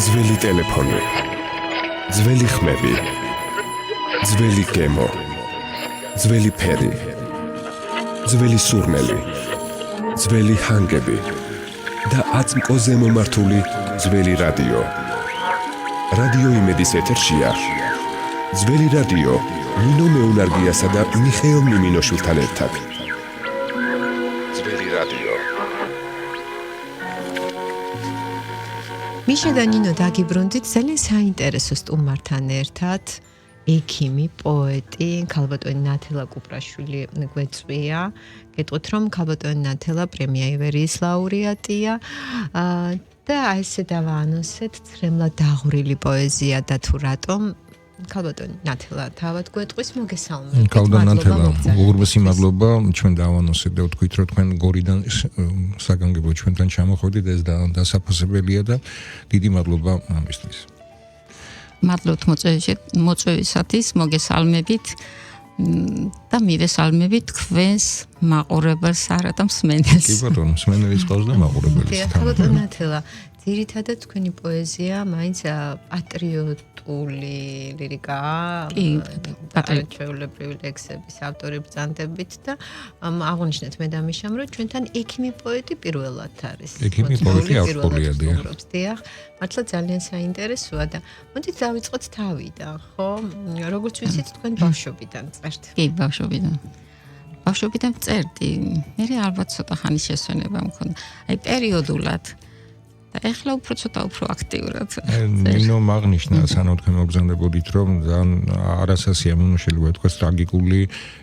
ძველი ტელეფონი, ძველი ხმები, ძველი გემო, ძველი ფერი, ძველი სურნელი, ძველი ჰანგები და აწმყოზე მომართული ძველი რადიო. რადიო იმედის ეთერშია ძველი რადიო ნინო მეუნარგიასა და მიხეილ მიმინოშვილთან ერთად. ძველი რადიო. მიშა და ნინო დაგიბრუნდით ძალიან საინტერესო სტუმართან ერთად. ექიმი, პოეტი, ქალბატონი ნათელა კუპრაშვილი გვეწვია. გეტყვით, რომ ქალბატონი ნათელა პრემია ივერიის ლაურეატია და ესე დავაანონსეთ ცრემლად დაღვრილი პოეზია და თუ რატომ ქალბატონი ნათელა თავად გვეტყვის, მოგესალმებით. ქალბატონი ნათელა, უღრმესი მადლობა, ჩვენ დავაანონსეთ და ვთქვით, რომ თქვენ გორიდან საგანგებოდ ჩვენთან ჩამოხვედით, ეს დასაფასებელია და დიდი მადლობა ამისთვის. მადლობთ მოწვევისათვის, მოგესალმებით და მივესალმებით თქვენს მაყურებელს და მსმენელს. კი ბატონო, მსმენელის ყავს და მაყურებელს. ქალბატონი ნათელა, ძირითადად თქვენი პოეზია მაინც პატრიოტული ლირიკაა, პატრიოტული ლექსების ავტორი ბრძანდებით და აღნიშნეთ მე და მიშამ, რომ ჩვენთან ექიმი პოეტი პირველად არის. ექიმი პოეტი ავტორია. დიახ, მართლა ძალიან საინტერესოა და მოდით დავიწყოთ თავიდან, ხო? როგორც ვიცით, თქვენ ბავშვობიდან წერთ. კი, ბავშვობიდან წერდი. მე ალბათ ცოტა ხანის შესვენება მქონდა. აი პერიოდულად და ეხლა უფრო აქტიურად. ნინო მაგნიშნა, სანამ თქვენ მოგზავნებოდით, რომ ძალიან არასასია მომშელი ვეთქვა ტრაგიკული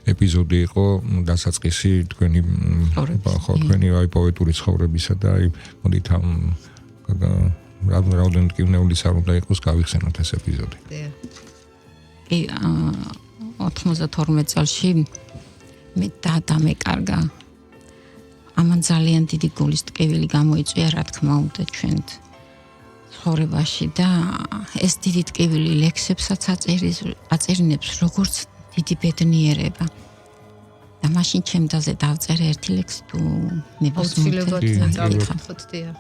ეპიზოდი იყო დასაწყისი თქვენი პოეტური ცხოვრებისა და აი მოდით ამ რამდენად კინეულის არ უნდა იყოს გავიხსენოთ ეს ეპიზოდი. კი, 92 წელში მე დამეკარგა. ამან ძალიან დიდი გულის ტკივილი გამოიწვია, რა თქმა უნდა, ჩვენ ცხოვრებაში და ეს დიდი ტკივილი ლექსებსაც აწერინებს როგორც დიდი ბედნიერება. და მაშინ ჩემდაზე დავწერე ერთი ლექსი თუ აუცილებლად დავიხოთ დია.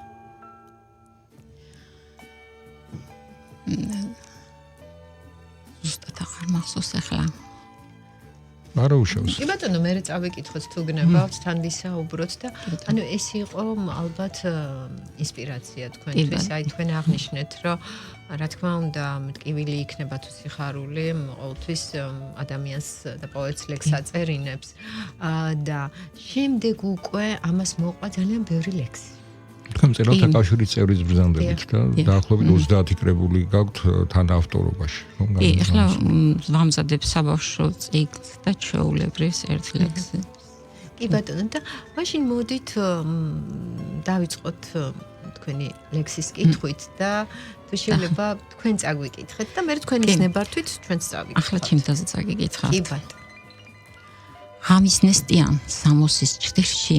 ზუსტად აღარ მახსოვს ახლა. არა უშავს. კი ბატონო, მე წავიკითხოთ თუ გნებავთ, თან ვისაუბროთ და ანუ ეს იყო ალბათ ინსპირაცია თქვენთვის. აი თქვენ აღნიშნეთ, რომ რა თქმა უნდა, ტკივილი იქნება თუ სიხარული, ყოველთვის ადამიანს და პოეტს ლექსს აწერინებს და შემდეგ უკვე ამას მოყვა ძალიან ბევრი ლექსი. თქვენ წერალთა კავშირის წევრის ბრძანდებით და დაახლოებით 30 კრებული გაქვთ თან ავტორობაში. კი, ახლა ვამზადებ საბავშვო ციკლს და ჩვეულებრივს ერთ ლექსს. კი ბატონო, და მაშინ მოდით დავიწყოთ თქვენი ლექსის კითხვით და თუ შეიძლება თქვენ წაგვიკითხეთ და მე თქვენის ნებართვით ჩვენც წავიკითხოთ. ახლა ჩემთაზე წაგიკითხავთ. კი ბატონო. ღამის ნესტიან სამოსის ჭრილში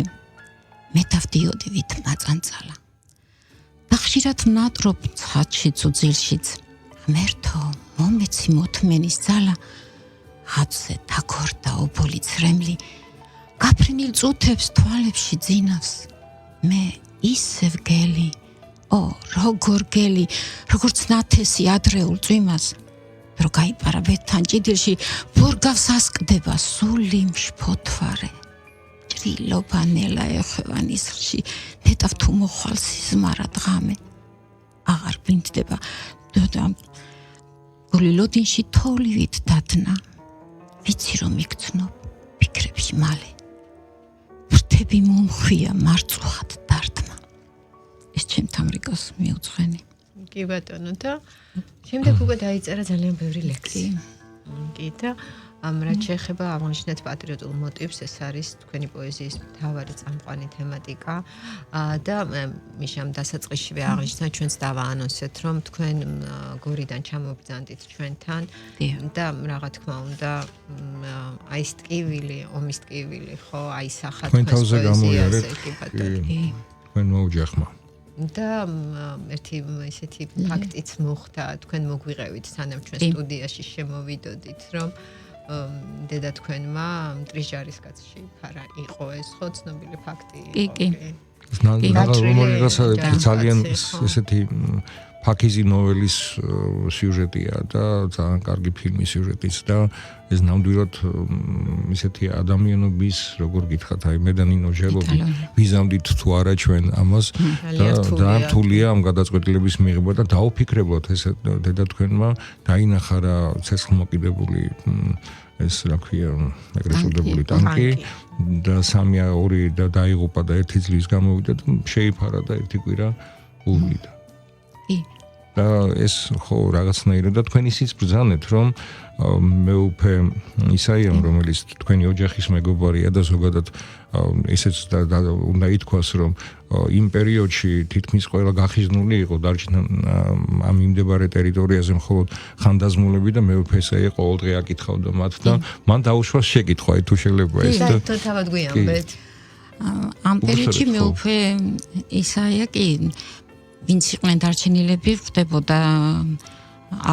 მე დავდიოდი ვით მაწანწალა. და ხშირად ნატრობ ცხადშიც უძილშიც ღმერთო მომეცი მოთმენის ძალა ხაცზე დაგორდა ობოლი ცრემლი გაფრინილ წუთებს თვალებში ძინავს მე ისევ გელი როგორ გელი როგორც ნათესი ადრეულ წვიმას რო გაიპარა ბედთან ჭიდილში ბორგავს ასკდება სული მშფოთვარე ლობანელა ეხევანის ხში ნეტავ თუ მოხვალ სიზმარა დღამე აღარ ბინდდება და გულილოდინში თოვლივით დადნა ვიცი რომ იქცნობ ფიქრებში მალე ფრთები მომხვია მარწუხად დარტმა ეს ჩემთან რიკოს მიუძღვენი. კი ბატონო და შემდეგ უკვე დაიწერა ძალიან ბევრი ლექსი. კი და რაც შეეხება აღნიშნეთ პატრიოტულ მოტივს, ეს არის თქვენი პოეზიის მთავარი წამყვანი თემატიკა და მიშამ დასაწყისშივე აღნიშნა, ჩვენც დავაანონსეთ, რომ თქვენ გორიდან ჩამობრძანდით ჩვენთან და რა თქმა უნდა აი ეს ტკივილი, ომის ტკივილი, ხო, აისახა თქვენს პოეზიაზე, კი ბატონო. თქვენ მოუჯახმა. და ერთი ესეთი ფაქტიც მოხდა, თქვენ მოგვიყევით სანამ ჩვენ სტუდიაში შემოვიდოდით, რომ დედა თქვენმა ტრიჟარისკაცში ფარა იყო ეს ხო ცნობილი ფაქტი იყო. კი. ძალიან ესეთი ფაქიზი ნოველის სიუჟეტია და ძალიან კარგი ფილმის სიუჟეტიც და ეს ნამდვილად ისეთი ადამიანობის როგორ გითხრათ აი მე და ნინო ჟელობი ვიზამდით თუ არა ჩვენ ამას და ძალიან რთულია ამ გადაწყვეტილების მიღება და დაუფიქრებლოთ ეს დედა თქვენმა დაინახა რა ცეცხლმოკიდებული ეს რა ქვია ეგრეთ წოდებული ტანკი და 3-2 და დაიღუპა და 1 წლის გამოვიდა და შეიფარა და ერთი კვირა უვლიდა და ეს ხო რაღაცნაირად და თქვენ ისიც ბრძანეთ რომ მეუფე ისაიამ რომელიც თქვენი ოჯახის მეგობარია და ზოგადად ისეც უნდა ითქვას რომ იმ პერიოდში თითქმის ყველა გახიზნული იყო დარჩენა ამ მიმდებარე ტერიტორიაზე მხოლოდ ხანდაზმულები და მეუფე ისაია ყოველდღე აკითხავდა მათ და მან დაუშვა შეკითხვა თუ შეიძლება ეს და თავად გვიამბეთ ამ პერიოდში მეუფე ისაია კი ვინც იყვნენ დარჩენილები ხდებოდა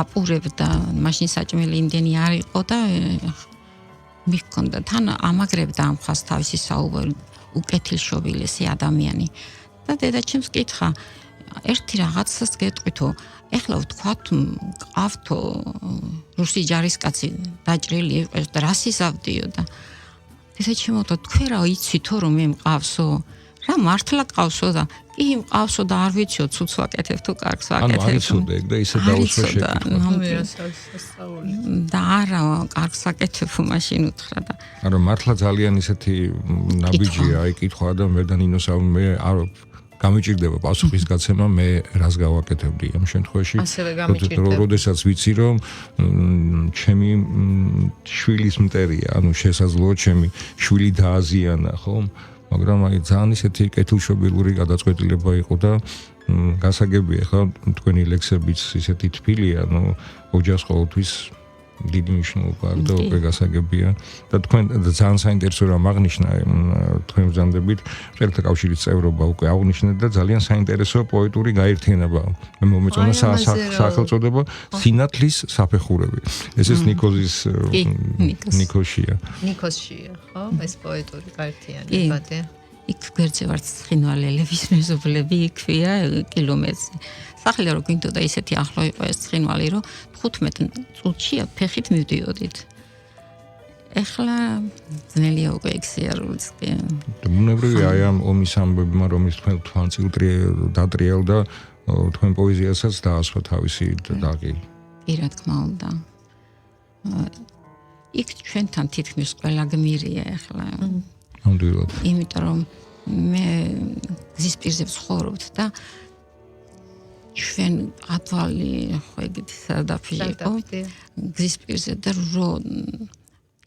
აპურებდა მაშინ საჭმელი იმდენი არ იყო და მიქონდა თან ამაგრებდა ამ ხას თავისი საუბარი უკეთილშობილესი ადამიანი და დედაჩემს კითხა ერთი რაღაცას გეტყვითო ეხლა ვთქვათ ყავთო რუსი ჯარისკაცი დაჭრილი იყო და რას იზავდიო და დედაჩემო და თქვენ რა იცითო რომ მე მყავსო რა მართლა ყავსო და კი მყავსო და არ ვიციო ცუც ვაკეთებ თუ კარგს ვაკეთებ. ანუ არიცოდე ეგ და ისე დაუშვა შეკითხვა. და არა კარგს ვაკეთებ მაშინ უთხრა და. არა მართლა ძალიან ისეთი ნაბიჯია აი კითხვა და მე და ნინოს მე არ გამიჭირდება პასუხის გაცემა მე რას გავაკეთებდი ამ შემთხვევაში. როდესაც ვიცი რომ ჩემი შვილის მტერია, ანუ შესაძლოა ჩემი შვილი დააზიანა, ხო? მაგრამ აი ძალიან ისეთი კეთილშობილური გადაწყვეტილება იყო და გასაგებია ხა თქვენი ლექსებიც ისეთი თბილია, ნუ ოჯახს ყოველთვის დიდი მნიშვნელობა აქვს და უკვე გასაგებია და თქვენ ძალიან საინტერესო რამ აღნიშნა თქვენ ბრძანდებით მწერთა კავშირის წევრობა უკვე აღნიშნეთ და ძალიან საინტერესო პოეტური გაერთიანება მე მომეწონა სახელწოდება სინათლის საფეხურები ეს ნიკოზის ნიკოსია ხო ეს პოეტური გაერთიანება და იქ გვერდზე ვართ ცხინვალელების მეზობლები იქვია კილომეტრზე სახელი რომ გინდოდა ისეთი ახლო იყო ეს ცხინვალი რომ 15 წუთში ფეხით მივდიოდით ეხლა ძნელია უკვე ექსიარულიც კი ბუნებრივია აი ამ ომის ამბებმა რომ ის თქვენ თვალწილ დატრიალდა თქვენ პოეზიასაც დაასვა თავისი დაღი კი რა თქმა უნდა იქ ჩვენთან თითქმის ყველა გმირია ეხლა ნამდვილად იმიტომ რომ მე გზის პირზე ვცხოვრობთ და ჩვენ ათვალი ხო ეგეთი სარდაფი იყო გზის პირზე და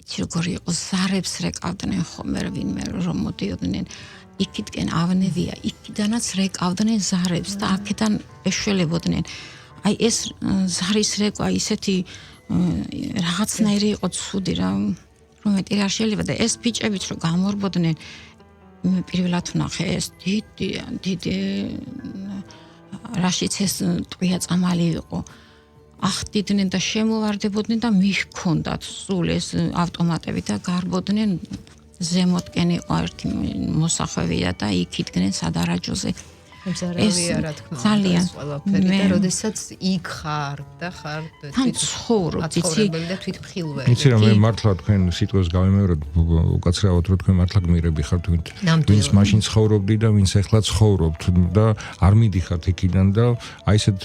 იცი როგორი იყო ზარებს რეკავდნენ ხომერ ვინმე რომ მოდიოდნენ იქითკენ ავნევია იქიდანაც რეკავდნენ ზარებს და აქედან ეშველებოდნენ აი ეს ზარის რეკვა ისეთი რაღაცნაირი იყო ცუდი რა რომ მეტი რა შეიძლება და ეს ბიჭებიც რომ გამორბოდნენ მე პირველად ვნახე ეს დიდი რაშიც ეს ტყვია წამალი იყო ახდიდნენ და შემოვარდებოდნენ და მიჰქონდათ სულ ეს ავტომატები და გარბოდნენ ზემოთკენ იყო ერთი მოსახვევია და იქიდგნენ სადარაჯოზე ზარავია რა თქმა უნდა ძალიან ყველაფერი და როდესაც იქ ხარ და ხარ ცხოვრობ და თვითმხილველი იცი რომ მე მართლა თქვენ სიტყვას გავიმეორებ უკაცრავად რომ თქვენ მართლა გმირები ხართ ვინც მაშინ ცხოვრობდი და ვინც ახლა ცხოვრობთ და არ მიდიხართ იქიდან და აი ესეთ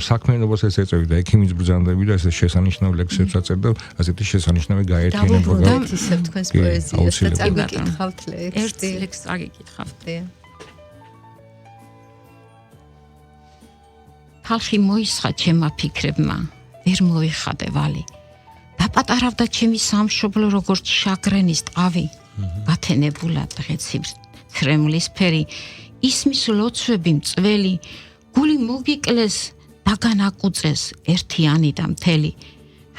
საქმიანობასაც ეწევი და ექიმის ბრძანდები და ესე შესანიშნავ ლექსებს აწერდა ასეთი შესანიშნავი გაერთიანება დავუბრუნდით თქვენს პოეზიას და წაგიკითხავთ ერთ ლექსს წაგიკითხავთ ხალხი მოისხა ჩემმა ფიქრებმა, ვერ მოიხადე ვალი. დაპატარავდა ჩემი სამშობლო როგორც შაგრენის ტყავი, გათენებულა დღეცი ცრემლის ფერი, ისმის ლოცვები მწველი, გული მოგიკლეს, დაგანაკუწეს ერთიანი და მთელი.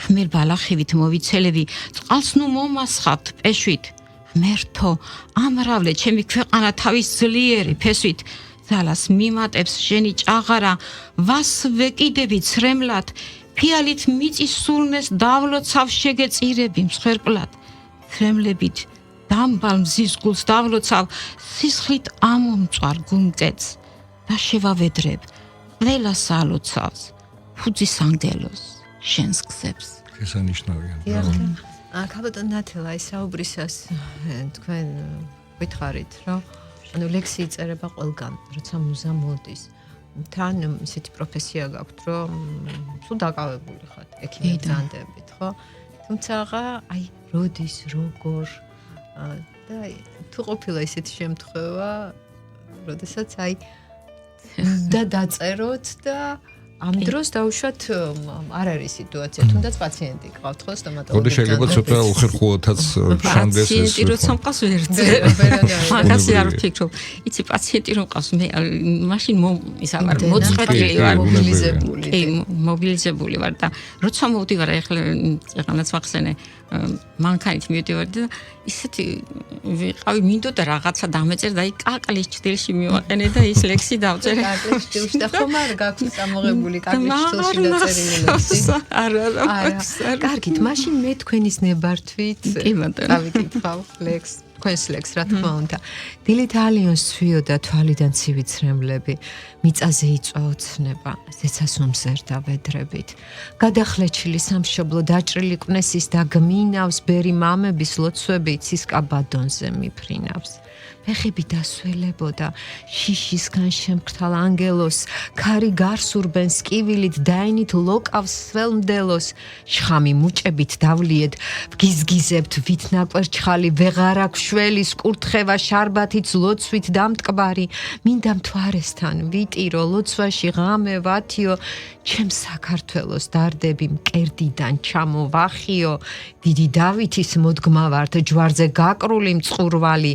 ხმელ ბალახივით მოვიცელები, წყალს ნუ მომასხავთ პეშვით. ღმერთო, ამრავლე ჩემი ქვეყანა თავის ძლიერი ფესვით. ძალას მიმატებს შენი ჭაღარა ვას ვეკიდები ცრემლად ფიალით მიწის სულნეს დავლოცავ შეგეწირები მსხვერპლად ცრემლებით დამბალ მზის გულს დავლოცავ სისხლით ამომწვარ გულმკეთს და შევავედრებ ყველას ალოცავს ფუძის ანგელოს შენს გზებს. შესანიშნავია. ქალბატონ ნათელა ის საუბრისას თქვენ გითხარით რომ ანუ ლექსი იწერება ყველგან როცა მუზა მოდის თან ისეთი პროფესია გაქვთ რომ სულ დაკავებული ხართ ექიმი ბრძანდებით ხო თუმცა აი როდის როგორ და თუ ყოფილა ისეთი შემთხვევა როდესაც აი და დაწეროთ და ამ დროს დაუშვათ არ არის სიტუაცია თუნდაც პაციენტი გყავთ ხო სტომატოლოგი როდი შეიძლება ცოტა უხერხულოთაც შანდეს ეს პაციენტი როცა მყავს მაგაზე არ ვფიქრობ იცი პაციენტი რომ მყავს მე მაშინ ის აღარ მოწყვეტილი ვარ მობილიზებული ვარ და როცა მოვდივარ ეხლა წეგანაც ვახსენე მანქანით მივდივარ და ისეთი ვიყავი მინდოდა რაღაცა დამეწერ და აი კაკლის ჭდილში მივაყენე და ის ლექსი დავწერე კაკლის ჭდილში და ხომ არ გაქვს წამოღებული კაკლის ჭდილში დაწერილი ლექსი არა კარგით მაშინ მე თქვენის ნებართვით გავიკითხავ ლექსს თქვენს ლექსს რა თქმა უნდა დილით ალიონს ცვიოდა თვალიდან ცივი ცრემლები მიწაზე იწვა ოცნება ზეცას უმზერდა ვედრებით გადახლეჩილი სამშობლო დაჭრილი კვნესის და გმინავს ბერი მამების ლოცვები ცისკაბადონზე მიფრინავს ფეხები დასველებოდა შიშისგან შემკრთალ ანგელოს ქარი გარსურბენს კივილით დაინით ლოკავს სველმდელოს შხამი მუჭებით დავლიეთ ვგიზგიზებთ ვით ნაკვერჩხალი ვეღარ აქვს შველის კურთხევა შარბათიც ლოცვით დამტკბარი მინდა მთვარესთან ვიტირო ლოცვაში ღამე ვათიო ჩემ საქართველოს დარდები მკერდიდან ჩამოვახიო დიდი დავითის მოდგმა ვართ ჯვარზე გაკრული მწყურვალი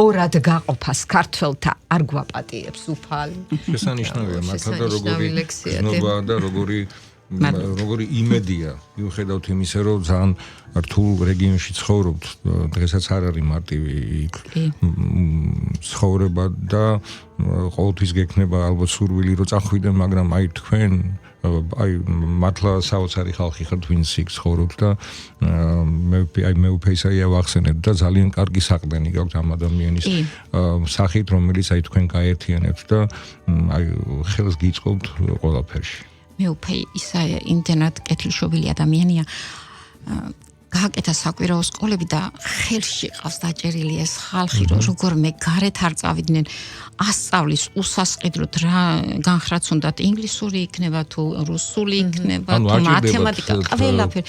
ორად გაყოფას ქართველთა არ გვაპატიებს უფალი შესანიშნავია მართლა როგორი ზნობა და როგორი იმედია მიუხედავთ იმისა რომ ძალიან რთულ რეგიონში ცხოვრობთ დღესაც არ არის მარტივი ცხოვრება და ყოველთვის გექნება ალბათ სურვილი რომ წახვიდე მაგრამ აი თქვენ აი მართლა საოცარი ხალხი ხართ ვინც იქ ცხოვრობთ და მე უფეისაია ვახსენებ და ძალიან კარგი საყდენი გაქვთ ამ ადამიანის სახით რომელიც აი თქვენ გაერთიანებთ და აი ხელს გიწყობთ ყველაფერში მე უფე ისაა იმდენად კეთილშობილი ადამიანია გააკეთა საკვირაო სკოლები და ხელში ყავს დაჭერილი ეს ხალხი როგორ მე გარეთ არ წავიდნენ ასწავლის უსასყიდროდ რა განხრაც უნდათ ინგლისური იქნება თუ რუსული იქნება თუ მათემატიკა ყველაფერი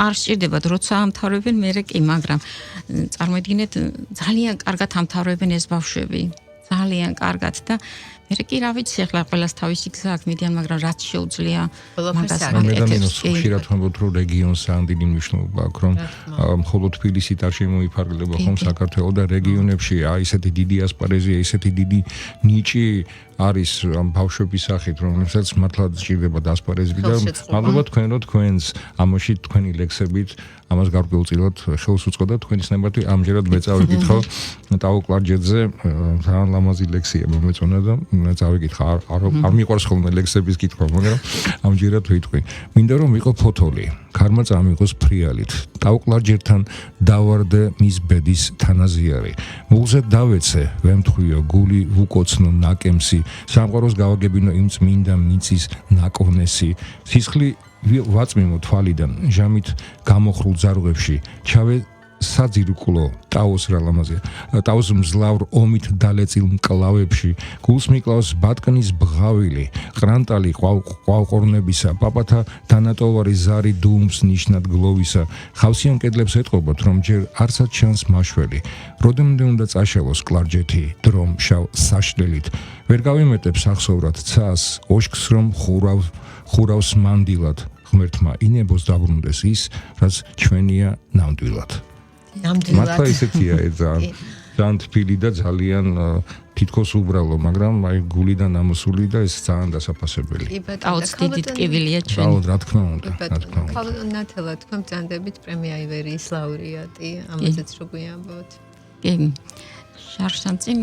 არ სჭირდებათ როცა ამთავრებენ მე კი მაგრამ წარმოიდგინეთ ძალიან კარგად ამთავრებენ ეს ბავშვები ძალიან კარგად და მე კი რა ვიცი ახლა ყველას თავისი გზა აქვს მედიან მაგრამ რაც შეუძლია მაგას აკეთებს ხშირად ვამბობთ რომ რეგიონს ძალიან დიდი მნიშვნელობა აქვს რომ მხოლოდ თბილისით არ შემოიფარგლება ხომ საქართველო და რეგიონებში აი ესეთი დიდი ასპარეზია ესეთი დიდი ნიჭი არის ამ ბავშვების სახით რომელსაც მართლა სჭირდება დასპარეზები და მადლობა თქვენ რომ თქვენს ამაში თქვენი ლექსებით ამას გარკვეულწილად ხელს უწყობდა თქვენის ნებართვი ამჯერად მე წავიკითხო ტაო კლარჯეთზე ძალიან ლამაზი ლექსია მომეწონა და წავიკითხა არ მიყვარს ხოლმე ლექსების კითხვა მაგრამ ამჯერად ვიტყვი მინდა რომ ვიყო ფოთოლი ქარმა წამიყოს ფრიალით ტაო კლარჯეთთან დავარდე მის ბედის თანაზიარი მულზე დავეცე ვემთხვიო გული ვუკოცნო ნაკემსი სამყაროს გავაგებინო იმ წმინდა მიწის ნაკოვნესი სისხლი ვაწმიმო თვალიდან ჟამით გამოხრულ ზარღვებში ჩავე საძირკვლო ტაოს რა ლამაზია ტაოს მძლავრ ომით დალეწილ მკლავებში გულს მიკლავს ბატკნის ბღავილი ყრანტალი ყვავყორნებისა პაპათა თანატოვარი ზარი დუმს ნიშნად გლოვისა ხავსიან კედლებს ეტყობათ რომ ჯერ არცად ჩანს მაშველი როდემდე უნდა წაშალოს კლარჯეთი დრომ შავ საშლელით ვერ გავიმეტებ სახსოვრად ცას ოშქს რომ ხურავს მანდილად ღმერთმა ინებოს დაბრუნდეს ის რაც ჩვენია ნამდვილად მართლა ისეთია ძალიან თბილი და ძალიან თითქოს უბრალო მაგრამ აი გულიდან ამოსული და ეს ძალიან დასაფასებელი ტაოც დიდი ტკივილია ჩვენი რა თქმა უნდა ქალბატონ ნათელა თქვენ ბრძანდებით პრემია ივერიის ლაურეატი ამაზეც რო გვიამბობთ კი შარშანწინ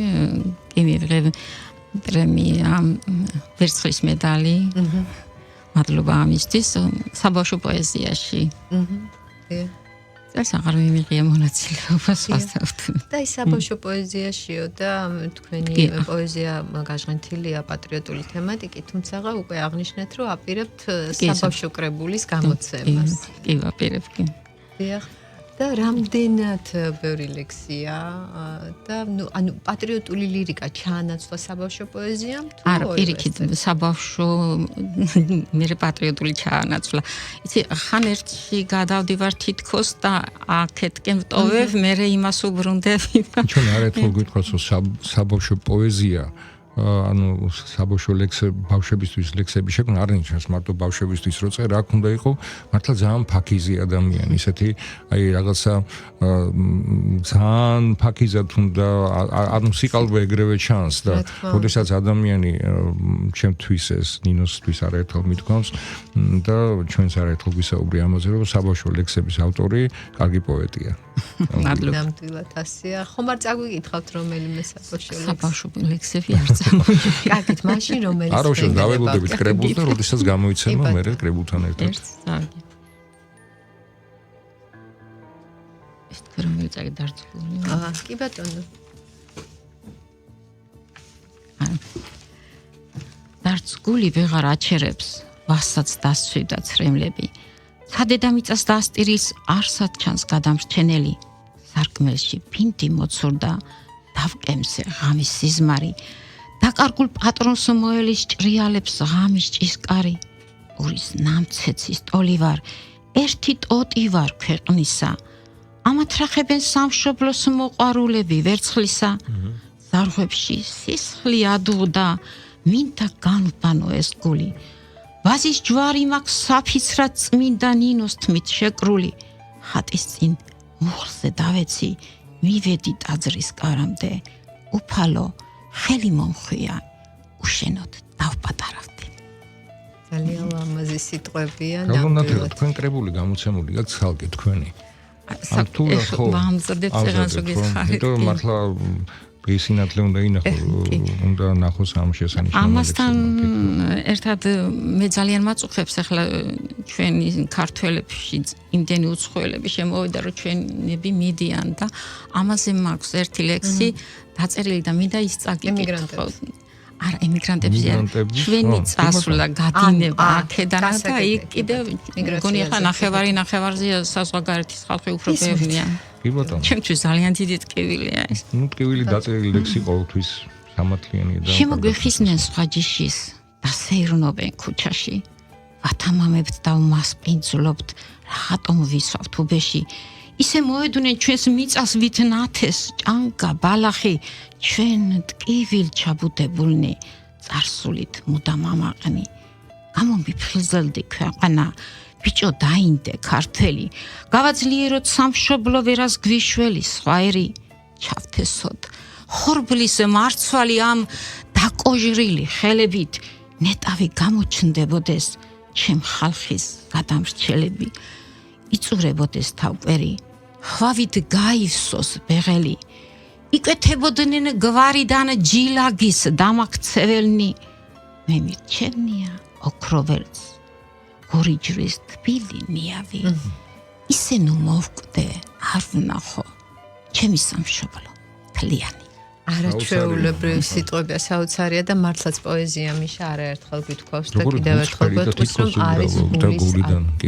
კი მივიღე პრემია ვერცხლის მედალი მადლობა ამისთვის საბავშვო პოეზიაში ეს აღარ მიმიღია მონაწილეობას ვასწავლებ. და ის საბავშვო პოეზიაშიო და თქვენი პოეზია გაშღენთილია პატრიოტული თემატიკით, თუმცა უკვე აღნიშნეთ, რომ აპირებთ საბავშვო კრებულის გამოცემას. კი, ვაპირებ, კი. დიახ. და რამდენად ბევრი ლექსია და ანუ პატრიოტული ლირიკა ჩაანაცვლა საბავშვო პოეზიამ თუ არა, პირიქით საბავშვო მე პატრიოტული ჩაანაცვლა. იცი, ხან ერთში გადავდივარ თითქოს და აქეთკენ ვტოვებ, მე იმას უბრუნდები. ჩვენ არ ერთხელ გითხრათ, რომ საბავშვო პოეზია ანუ საბავშვო ბავშვებისთვის ლექსები შექმნა არ ნიშნავს მარტო ბავშვებისთვის რო წერა, აქ უნდა იყო მართლა ძალიან ფაქიზი ადამიანი, ისეთი აი რაღაცა ძალიან ფაქიზად უნდა ანუ სიყალბე ეგრევე ჩანს და როდესაც ადამიანი ჩემთვის ეს ნინოსთვის არაერთხელ მithქვამს და ჩვენს არაერთხელ გვისაუბრია ამაზე, რომ საბავშვო ლექსების ავტორი კარგი პოეტია. ნამდვილად ასეა. ხომ არ წაგვიკითხავთ რომელიმე საბავშვო ლექსები არ კარგით, მაშინ რომელიც არა, შენ დავებოდებით კრებულს და როდესაც გამოიცემა მე კრებულთან ერთად. ეს რომელი წაგი დარწმული. კი ბატონო. დარწმული ვეღარ აჩერებს, ვასაც დასვიდა ცრემლები. სადედამიწას დასტირის არსად ჩანს გადამრჩენელი. სარკმელში ფინტი მოცურდა, დავკემზე ღამის სიზმარი. დაკარგულ პატრონს მოელის ჭრიალებს ღამის ჭისკარი. ურის ნამცეცის ტოლი ვარ, ერთი ტოტი ვარ ქვეყნისა. ამათრახებენ სამშობლოს მოყვარულები ვერცხლისა. ზარღვებში სისხლი ადუღდა, მინდა განვბანო ეს გული. ვაზის ჯვარი მაქვს საფიცრად წმინდა ნინოს თმით შეკრული. ხატის წინ მუხლზე დავეცი, მივედი ტაძრის კარამდე. უფალო ხელი მომხვია, უშენოდ დავპატარავდი. ძალიან ლამაზი სიტყვებია, ნამდვილად. თქვენ კრებული გამოცემული გაქვთ ხალხი თქვენი. ვამზადებ წეგანს რო გითხარით. იმიტომ მართლა ისინათლე უნდა ინახო, უნდა ნახოს ამ შესანიშნავ. ამასთან ერთად მე ძალიან მაწუხებს ახლა ჩვენი ქართველებში იმდენი უცხოელები შემოვიდა, რომ ჩვენები მიდიან და ამაზე მაქვს ერთი ლექსი დაწერილი და მინდა ის წაგიკითხო. არა, ემიგრანტებზე ჩვენი წასვლა, გადინება აქედან და იქ კიდევ მგონი ახლა ნახევარზეა საზღვარგარეთის ხალხი უფრო ბევრია. კი ბატონო. ჩემთვის ძალიან დიდი ტკივილია ეს. ნუ ტკივილი დაწერილი ლექსი ყოველთვის სამართლიანია და შემოგვიხიზნენ სხვა ჯიშის და სეირნობენ ქუჩაში. ვათამამებთ და უმასპინძლობთ, რატომ ვისვავთ უბეში. ისე მოედუნენ ჩვენს მიწას ვით ნათეს, ჭანგა, ბალახი, ჩვენ ტკივილ ჩაბუდებულნი, წარსულით მუდამ ამაყნი. გამომიფხიზელდი ქვეყანა, ბიჭო დაინდე ქართველი, გავაძლიეროთ სამშობლო ვერას გვიშველი სხვაერი, ჩავთესოთ ხორბლის მარცვალი ამ დაკოჟრილი ხელებით, ნეტავი გამოჩნდებოდეს ჩემ ხალხის გადამრჩელები. იწურებოდეს თავკვერი, ხვავით გაივსოს ბეღელი, იკვეთებოდნენ გვარიდან ჯილაგის დამაქცეველნი, მე მირჩენია ოქროველს, გორიჯვრის თბილი ნიავი, ისე ნუ მოვკვდე, არ ვნახო, ჩემი სამშობლო, თლიანი. არაჩვეულებრივი სიტყვებია, საოცარია და მართლაც პოეზია მიშა არაერთხელ გვითქვავს და კიდევ ერთხელ გვეტყვის, რომ არის გულის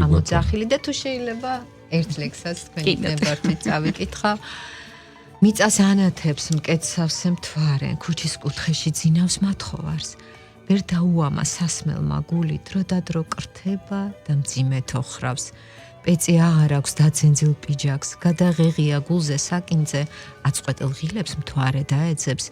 ამოძახილი და თუ შეიძლება ერთ ლექსსაც თქვენი ნებართვით წავიკითხა. მიწას ანათებს მკეცავსე მთვარე, ქუჩის კუთხეში ძინავს მათხოვარს. ვერ დაუამა სასმელმა გული, დრო და დრო კრთება და მძიმედ ოხრავს. პეწი აღარ აქვს დაძენძილ პიჯაკს, გადაღეღია გულზე საკინძე, აწყვეტილ ღილებს მთვარე დაეძებს,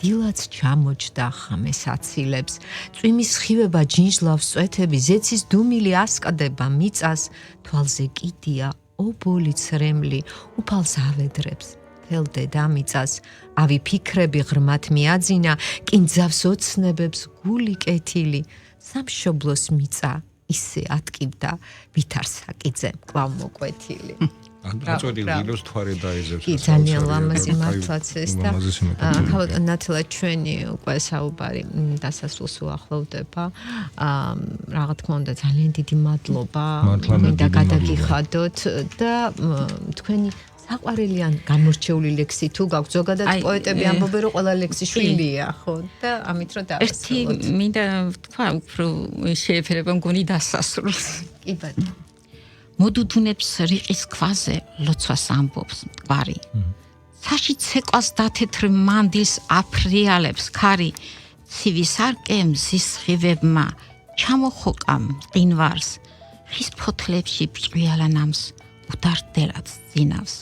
დილაც ჩამოჯდა ხამეს აცილებს, წვიმის ხივება ჯინჟლავს წვეთები, ზეცის დუმილი ასკადება მიწას, თვალზე კიდია ობოლი ცრემლი, უფალს ავედრებს, თელ დედამიწას, ავი ფიქრები ღრმად მიაძინა, კინძავს ოცნებებს გული კეთილი, სამშობლოს მიწა ისე ატკივდა ვითარ საკიძე კვლავ მოკვეთილი. აწვედი ვილოს თვარე დაეძებს. კი, ძალიან ლამაზი მართლაც ეს და ნათლად ჩვენი უკვე საუბარი დასასრულს უახლოვდება. რა თქმა უნდა ძალიან დიდი მადლობა და გადაგიხადოთ და თქვენი საყვარელი ან გამორჩეული ლექსი თუ გაქვთ ზოგადად პოეტები ამბობენ რომ ყველა ლექსი შვილია ხო და ამით რომ დავასრულოთ. ერთი მინდა თქვა უფრო შეეფერება მგონი დასასრულს. კი ბატონო. მოდუდუნებს რიყის ქვაზე ლოცვას ამბობს მტკვარი. საში ცეკვას დათეთრ მანდილს აფრიალებს ქარი. ცივი სარკე მზის ხივებმა ჩამოხოკა მყინვარს. ხის ფოთლებში ბრწყვილანამს უდარდელად ძინავს.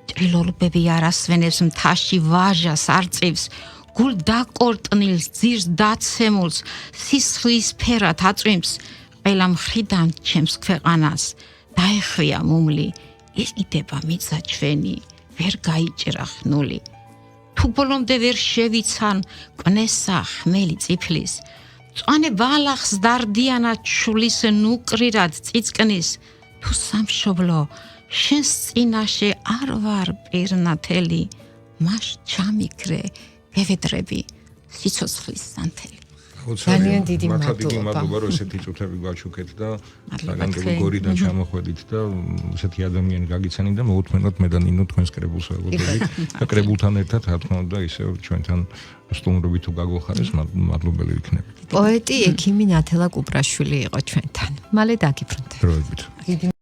ჭრილოლბები არასვენებს მთაში ვაჟას არწივს. გულ დაკორტნილს ძირს დაცემულს სისხლის ფერად აწვიმს. ყველა მხრიდან ჩემს ქვეყანას დაეხრია მუმლი, იყიდება მიწა ჩვენი, ვერ გაიჭრა ხნული. თუ ბოლომდე ვერ შევიცან კნესა ხმელი წიფლის, წვანე ბალახს დარდიანად შulis ნუკრირად წიწკნის, თუ სამშობლო შენს წინაშე არ ვარ პირნათელი, მას ჩამიქრე გევედრები სიცოცხლის სანთელი. ძალიან დიდი მადლობა რომ ესეთი წუთები გვაჩუქეთ და საგანგებო გორიდან ჩამოხვედით და ესეთი ადამიანი გაგიცანით და მოუთმენოთ მე და ნინო თქვენს კრებულს ვეგობებით და კრებულთან ერთად რა თქმა უნდა ისევ ჩვენთან სტუმრობით თუ გაგოხარეს მადლობელი ვიქნებით. პოეტი ექიმი ნათელა კუპრაშვილი იყო ჩვენთან. მალე დაგიბრუნდებით. დროებით.